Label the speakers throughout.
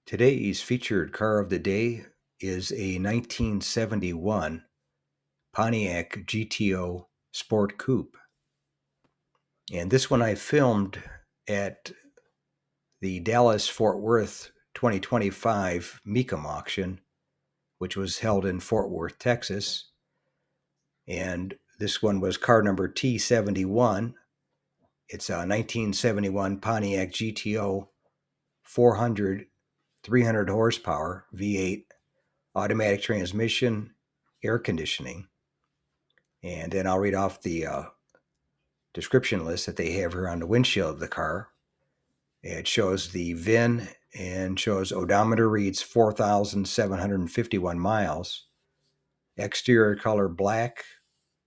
Speaker 1: Today's featured car of the day is a 1971 Pontiac GTO Sport Coupe. And this one I filmed at the Dallas-Fort Worth 2025 Mecum auction, which was held in Fort Worth, Texas. And this one was car number T71. It's a 1971 Pontiac GTO 400, 300 horsepower V8 automatic transmission, air conditioning. And then I'll read off the description list that they have here on the windshield of the car. It shows the VIN and shows odometer reads 4,751 miles. Exterior color black,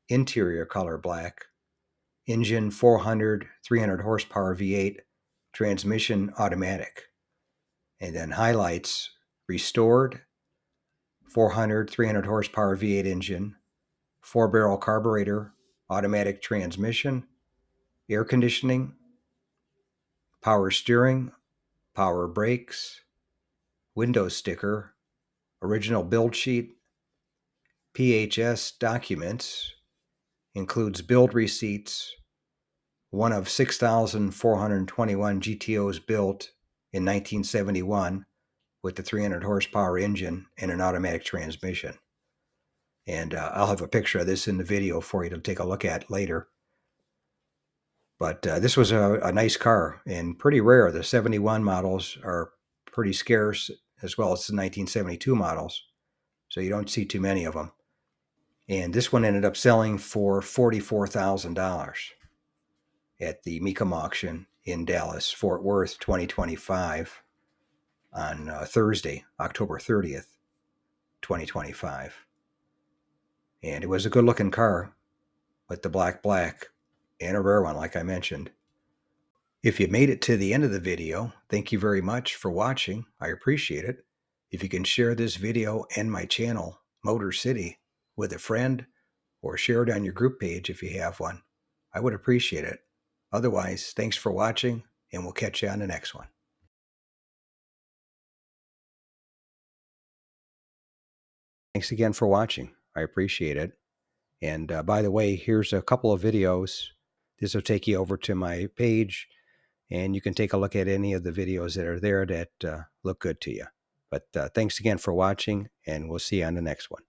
Speaker 1: interior color black. Engine 400, 300 horsepower V8, transmission automatic. And then highlights restored, 400, 300 horsepower V8 engine, 4-barrel carburetor, automatic transmission, air conditioning, power steering, power brakes, window sticker, original build sheet, PHS documents, includes build receipts, one of 6,421 GTOs built in 1971 with the 300 horsepower engine and an automatic transmission. And I'll have a picture of this in the video for you to take a look at later. But this was a nice car and pretty rare. The 71 models are pretty scarce, as well as the 1972 models. So you don't see too many of them. And this one ended up selling for $44,000 at the Mecum auction in Dallas, Fort Worth, 2025 on Thursday, October 30th, 2025. And it was a good looking car with the black and a rare one, like I mentioned. If you made it to the end of the video, thank you very much for watching. I appreciate it. If you can share this video and my channel, Motor City, with a friend, or share it on your group page if you have one, I would appreciate it. Otherwise, thanks for watching, and we'll catch you on the next one. Thanks again for watching. I appreciate it. And by the way, here's a couple of videos. This will take you over to my page, and you can take a look at any of the videos that are there that look good to you. But thanks again for watching, and we'll see you on the next one.